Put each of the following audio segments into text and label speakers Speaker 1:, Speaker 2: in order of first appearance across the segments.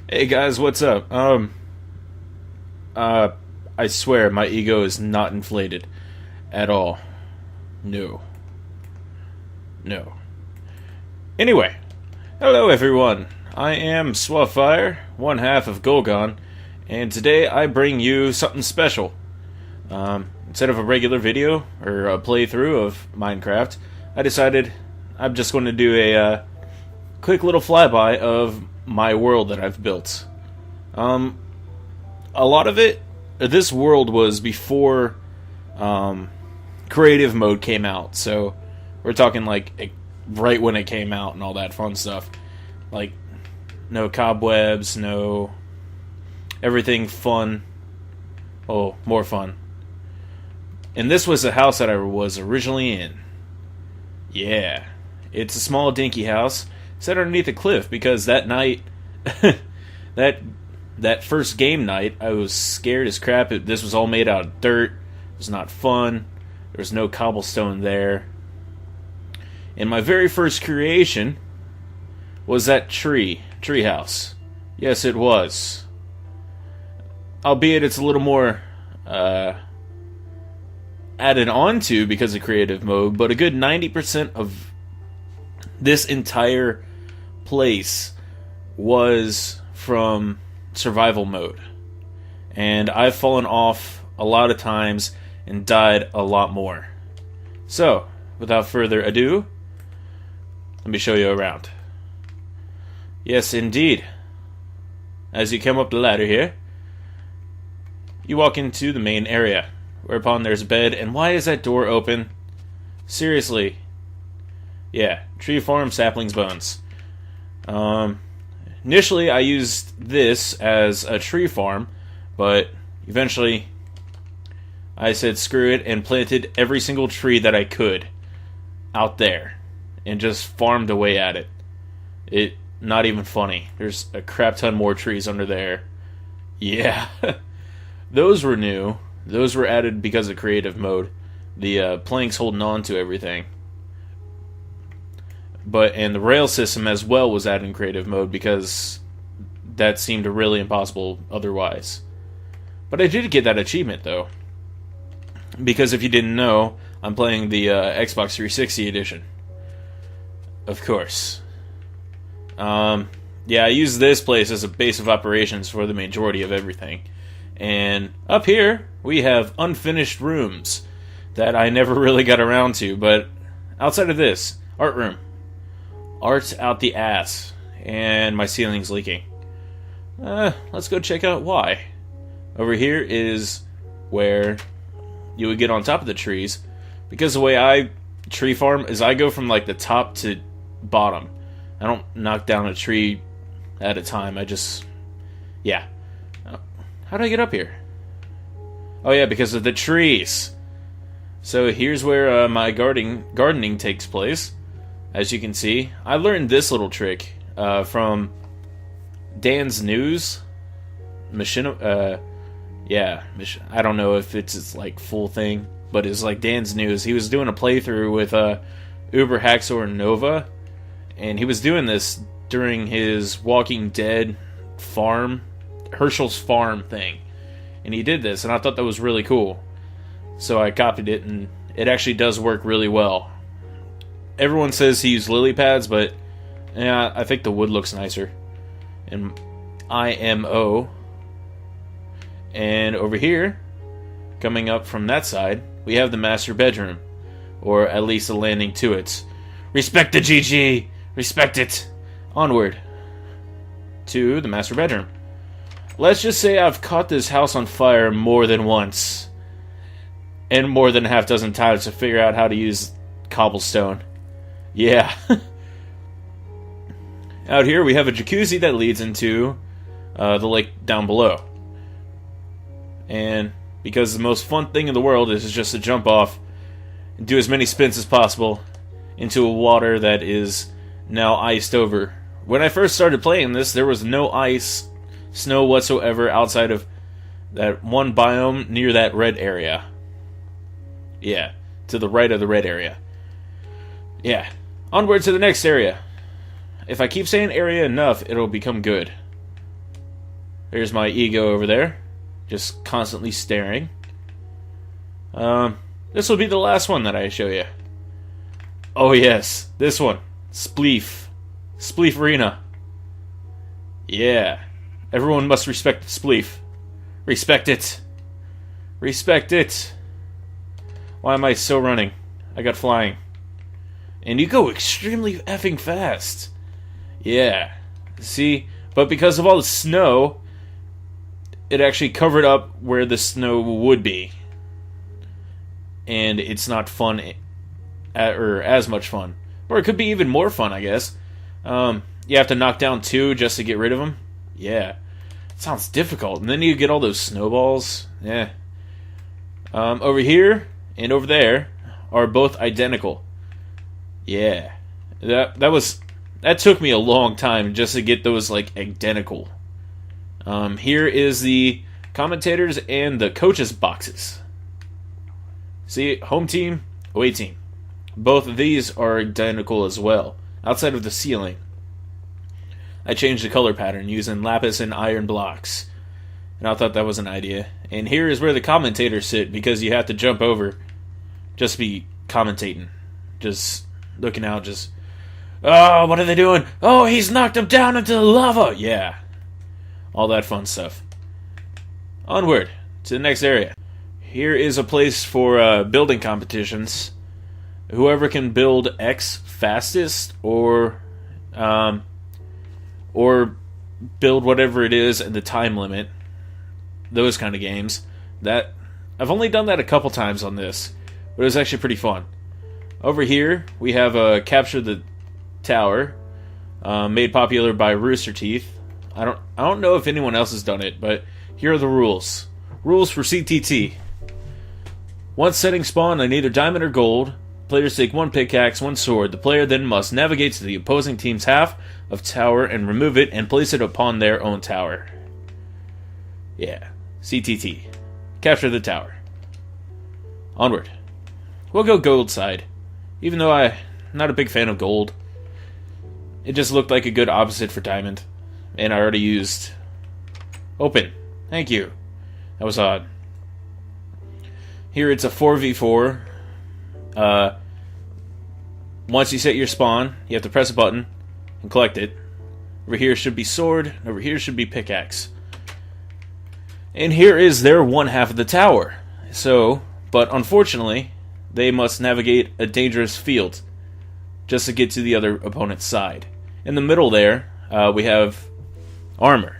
Speaker 1: Hey guys, what's up? Uh, I swear my ego is not inflated at all. No, no. Anyway, hello everyone. I am Swaffire, one half of Golgon, and today I bring you something special. Instead of a regular video or a playthrough of Minecraft, I decided I'm just going to do a quick little flyby of my world that I've built. A lot of it, this world was before creative mode came out, so we're talking like right when it came out and all that fun stuff. Like, no cobwebs, no everything fun. Oh, more fun. And this was the house that I was originally in. Yeah, it's a small dinky house set underneath a cliff because that night, that first game night, I was scared as crap. This was all made out of dirt. It was not fun. There was no cobblestone there. And my very first creation was that tree house. Yes, it was. Albeit it's a little more added on to because of creative mode, but a good 90% of this entire place was from survival mode. And I've fallen off a lot of times and died a lot more. So, without further ado, let me show you around. Yes, indeed. As you come up the ladder here, you walk into the main area, whereupon there's a bed, and why is that door open? Seriously. Yeah, tree farm, saplings, bones. Initially, I used this as a tree farm, but eventually I said screw it and planted every single tree that I could out there and just farmed away at it. Not even funny. There's a crap ton more trees under there. Yeah. Those were new. Those were added because of creative mode. The planks holding on to everything. And the rail system as well was added in creative mode because that seemed really impossible otherwise. But I did get that achievement though. Because if you didn't know, I'm playing the Xbox 360 edition. Of course. Yeah, I use this place as a base of operations for the majority of everything. And up here, we have unfinished rooms that I never really got around to. But outside of this, art room. Art out the ass. And my ceiling's leaking. Let's go check out why. Over here is where you would get on top of the trees. Because the way I tree farm is I go from like the top to bottom. I don't knock down a tree at a time. I just... Yeah. How do I get up here? Oh yeah, because of the trees. So here's where my gardening takes place. As you can see, I learned this little trick from Dan's News. Yeah, I don't know if it's like full thing, but it's like Dan's News. He was doing a playthrough with Uber Haxor Nova, and he was doing this during his Walking Dead farm, Herschel's farm thing. And he did this, and I thought that was really cool. So I copied it, and it actually does work really well. Everyone says he used lily pads, but yeah, I think the wood looks nicer. And IMO. And over here, coming up from that side, we have the master bedroom. Or at least a landing to it. Respect the GG! Respect it! Onward to the master bedroom. Let's just say I've caught this house on fire more than once. And more than a half dozen times to figure out how to use cobblestone. Yeah. Out here we have a jacuzzi that leads into the lake down below. And because the most fun thing in the world is just to jump off and do as many spins as possible into a water that is now iced over. When I first started playing this, there was no snow whatsoever outside of that one biome near that red area. Yeah, to the right of the red area. Yeah, onward to the next area. If I keep saying area enough, it'll become good. There's my ego over there, just constantly staring. This will be the last one that I show you. Oh yes, this one. Spleef. Spleef Arena. Yeah. Everyone must respect the Spleef. Respect it. Respect it. Why am I so running? I got flying. And you go extremely effing fast. Yeah. See? But because of all the snow, it actually covered up where the snow would be. And it's not fun, or as much fun. Or it could be even more fun, I guess. You have to knock down 2 just to get rid of them. Yeah. It sounds difficult. And then you get all those snowballs. Yeah. Over here and over there are both identical. Yeah. That took me a long time just to get those, like, identical. Here is the commentators and the coaches' boxes. See, home team, away team. Both of these are identical as well, outside of the ceiling. I changed the color pattern using lapis and iron blocks. And I thought that was an idea. And here is where the commentators sit, because you have to jump over. Just be commentating. Just looking out, just... Oh, what are they doing? Oh, he's knocked him down into the lava! Yeah. All that fun stuff. Onward to the next area. Here is a place for building competitions. Whoever can build X fastest, or build whatever it is in the time limit. Those kind of games. That I've only done that a couple times on this, but it was actually pretty fun. Over here we have Capture the Tower, made popular by Rooster Teeth. I don't know if anyone else has done it, but here are the rules. Rules for CTT. Once setting spawn on either diamond or gold, players take 1 pickaxe, 1 sword. The player then must navigate to the opposing team's half of tower and remove it and place it upon their own tower. Yeah, CTT. Capture the tower. Onward. We'll go gold side, even though I'm not a big fan of gold. It just looked like a good opposite for diamond, and I already used... Open. Thank you. That was odd. Here it's a 4v4. Once you set your spawn, you have to press a button and collect it. Over here should be sword, and over here should be pickaxe. And here is their one half of the tower. So, but unfortunately, they must navigate a dangerous field just to get to the other opponent's side. In the middle there, we have armor.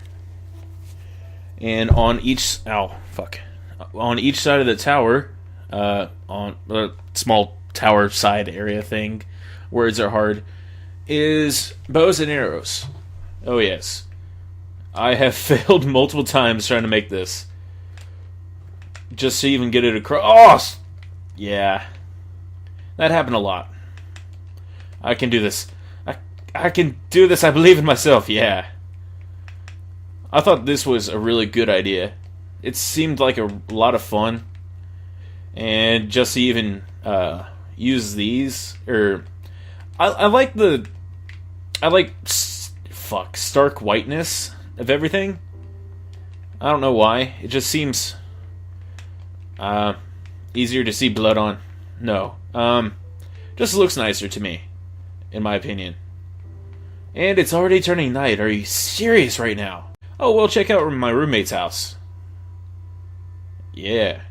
Speaker 1: And on each... on each side of the tower, on the small tower side area thing, words are hard, is bows and arrows. Oh yes. I have failed multiple times trying to make this. Just to even get it across. Oh! Yeah. That happened a lot. I can do this. I can do this. I believe in myself. Yeah. I thought this was a really good idea. It seemed like a lot of fun. And just to even use these, or I like stark whiteness of everything. I don't know why. It just seems easier to see blood on. No. Just looks nicer to me, in my opinion. And it's already turning night. Are you serious right now? Oh, well, check out my roommate's house. Yeah.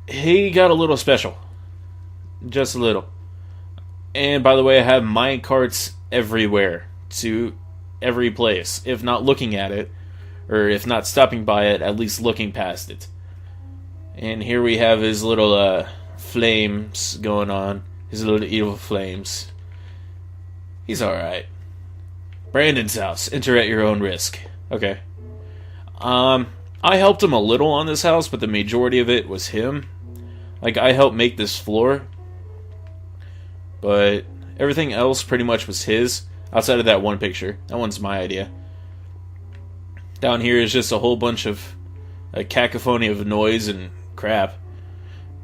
Speaker 1: He got a little special. Just a little. And by the way, I have mine carts everywhere. To every place. If not looking at it, or if not stopping by it, at least looking past it. And here we have his little flames going on. His little evil flames. He's alright. Brandon's house. Enter at your own risk. Okay. I helped him a little on this house, but the majority of it was him. Like, I helped make this floor. But everything else pretty much was his. Outside of that one picture. That one's my idea. Down here is just a whole bunch of a cacophony of noise and crap.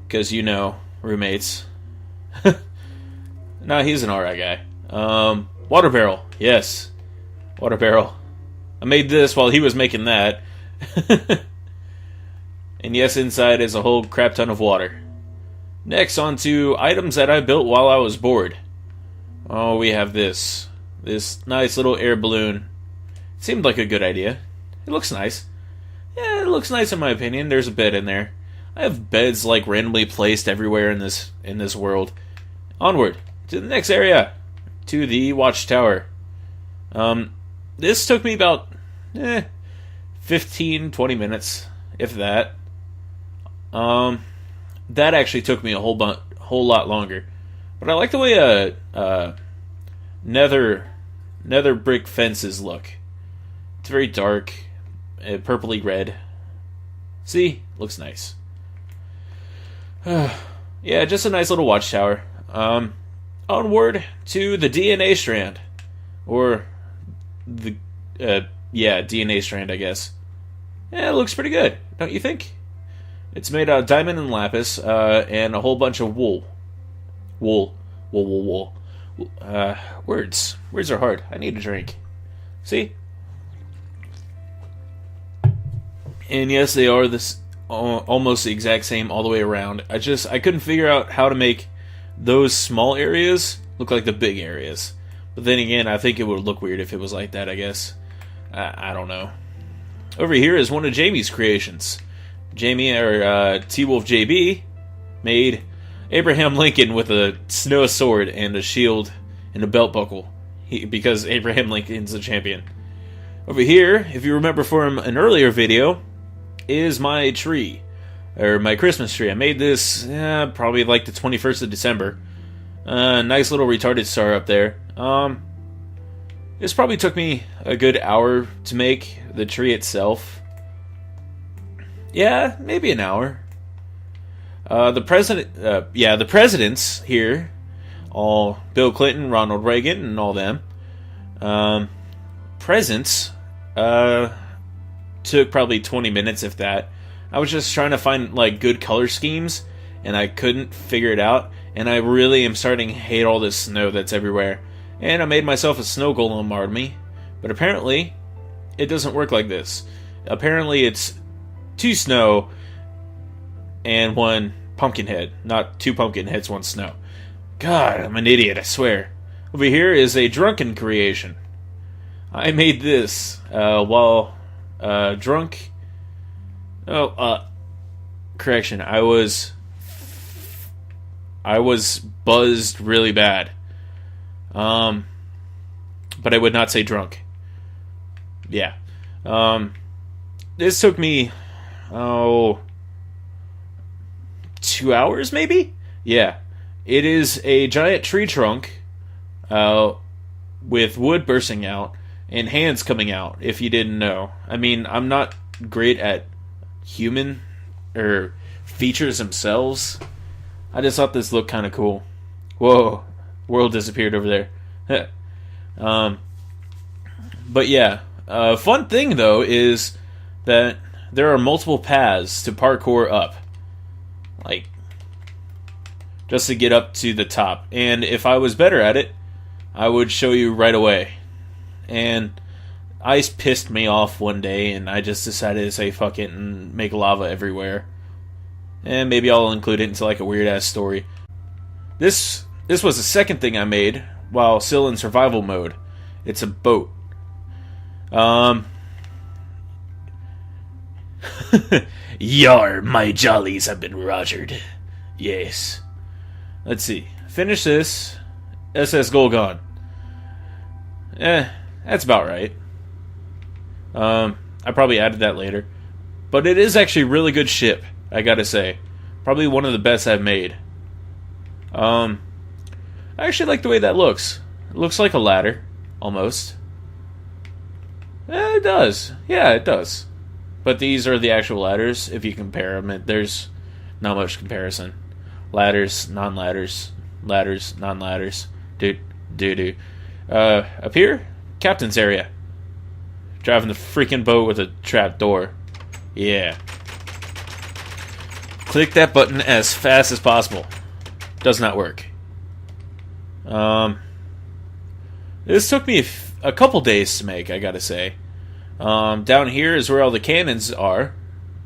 Speaker 1: Because, you know, roommates. Nah, he's an alright guy. Water barrel. Yes. Water barrel. I made this while he was making that. And yes, inside is a whole crap ton of water. Next, on to items that I built while I was bored. Oh, we have this. This nice little air balloon. Seemed like a good idea. It looks nice. Yeah, it looks nice in my opinion. There's a bed in there. I have beds like randomly placed everywhere in this world. Onward to the next area, to the watchtower. This took me about 15-20 minutes, if that. That actually took me a whole lot longer. But I like the way nether brick fences look. It's very dark, purpley red. See, looks nice. Yeah, just a nice little watchtower. Onward to the DNA strand, or the DNA strand, I guess. Yeah, it looks pretty good, don't you think? It's made out of diamond and lapis, and a whole bunch of wool. Wool. Words. Words are hard. I need a drink. See? And yes, they are almost the exact same all the way around. I couldn't figure out how to make those small areas look like the big areas. But then again, I think it would look weird if it was like that, I guess. I don't know. Over here is one of Jamie's creations. Jamie, or T-Wolf JB, made Abraham Lincoln with a snow sword and a shield and a belt buckle. Because Abraham Lincoln's a champion. Over here, if you remember from an earlier video, is my tree. Or my Christmas tree. I made this probably like the 21st of December. Nice little retarded star up there. This probably took me a good hour to make the tree itself. Yeah, maybe an hour. The presidents here, all Bill Clinton, Ronald Reagan, and all them, presents took probably 20 minutes, if that. I was just trying to find like good color schemes, and I couldn't figure it out. And I really am starting to hate all this snow that's everywhere. And I made myself a snow golem army, but apparently it doesn't work like this. Apparently it's 2 snow and 1 pumpkin head, not 2 pumpkin heads, 1 snow. God, I'm an idiot, I swear. Over here is a drunken creation. I made this while drunk. Correction. I was buzzed really bad. But I would not say drunk. Yeah. This took me 2 hours maybe? Yeah. It is a giant tree trunk with wood bursting out and hands coming out, if you didn't know. I mean, I'm not great at human or features themselves. I just thought this looked kind of cool. Whoa, world disappeared over there. But yeah, fun thing though is that there are multiple paths to parkour up, like just to get up to the top. And if I was better at it, I would show you right away. And ice pissed me off one day, and I just decided to say fuck it and make lava everywhere. And maybe I'll include it into like a weird ass story. This was the second thing I made while still in survival mode. It's a boat. Yar, my jollies have been rogered. Yes. Let's see. Finish this. SS Golgon. That's about right. I probably added that later. But it is actually a really good ship, I gotta say. Probably one of the best I've made. I actually like the way that looks. It looks like a ladder, almost. It does. Yeah, it does. But these are the actual ladders. If you compare them, there's not much comparison. Ladders, non-ladders. Ladders, non-ladders. Do. Up here, captain's area. Driving the freaking boat with a trap door. Yeah. Click that button as fast as possible. Does not work. This took me a couple days to make, I gotta say. Down here is where all the cannons are,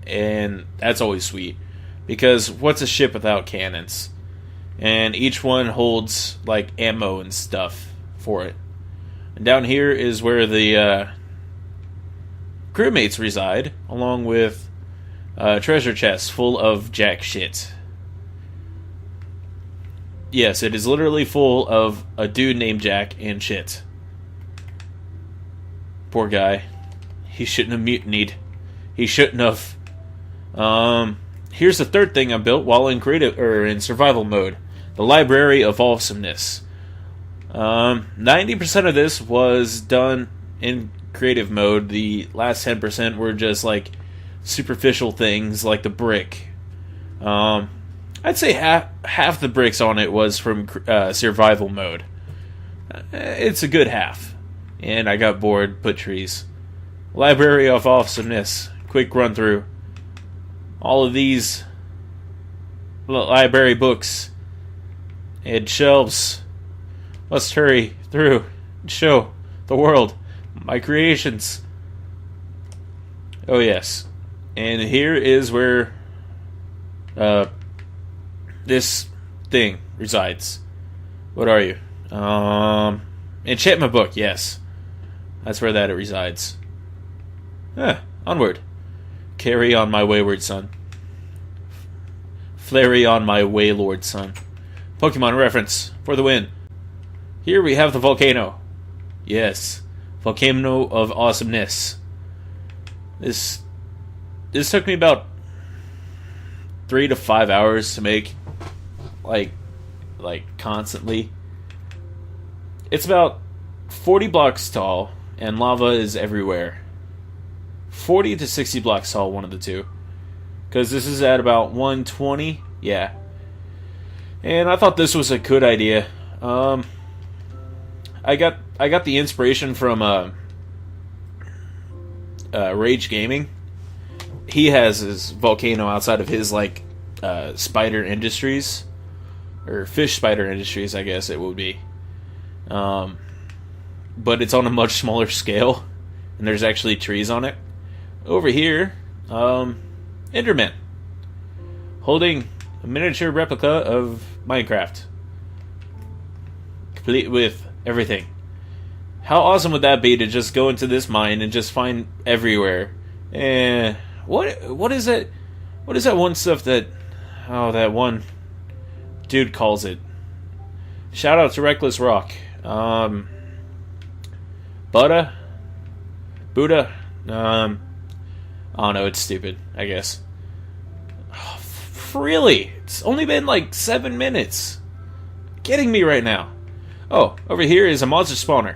Speaker 1: and that's always sweet, because what's a ship without cannons? And each one holds like ammo and stuff for it. And down here is where the crewmates reside, along with treasure chests full of jack shit. Yes, it is literally full of a dude named Jack and shit. Poor guy. He shouldn't have mutinied. He shouldn't have. Here's the third thing I built while in in survival mode: the Library of Awesomeness. 90% of this was done in creative mode. The last 10% were just like superficial things, like the brick. I'd say half the bricks on it was from survival mode. It's a good half. And I got bored, put trees. Library of Awesomeness. Quick run through. All of these library books and shelves. Must hurry through and show the world my creations. Oh yes. And here is where this thing resides. What are you? Enchantment book, yes. That's where that it resides. Onward. Carry on, my wayward son. Flary on, my waylord son. Pokemon reference for the win. Here we have the volcano. Yes. Volcano of Awesomeness. This took me about 3 to 5 hours to make. Like constantly. It's about 40 blocks tall, and lava is everywhere. 40 to 60 blocks tall, one of the two. Because this is at about 120, yeah. And I thought this was a good idea. I got the inspiration from Rage Gaming. He has his volcano outside of his spider industries. Or fish spider industries, I guess it would be. But it's on a much smaller scale, and there's actually trees on it. Over here, Enderman, holding a miniature replica of Minecraft, complete with everything. How awesome would that be to just go into this mine and just find everywhere? What is it? What is that one stuff that that one dude calls it? Shout out to Reckless Rock. Buddha? I don't know, it's stupid, I guess. Really? It's only been 7 minutes. Kidding me right now. Oh, over here is a monster spawner.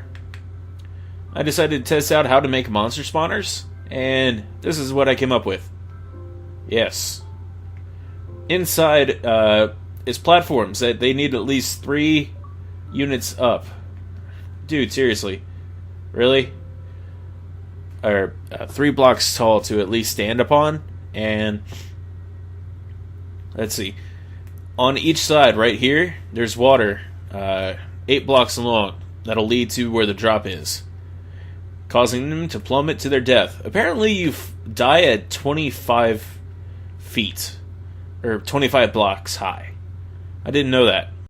Speaker 1: I decided to test out how to make monster spawners, and this is what I came up with. Yes. Inside is platforms that they need at least 3 units up. Dude, seriously. Really? Or 3 blocks tall to at least stand upon, and let's see. On each side, right here, there's water, 8 blocks long, that'll lead to where the drop is, causing them to plummet to their death. Apparently, you die at 25 feet, or 25 blocks high. I didn't know that.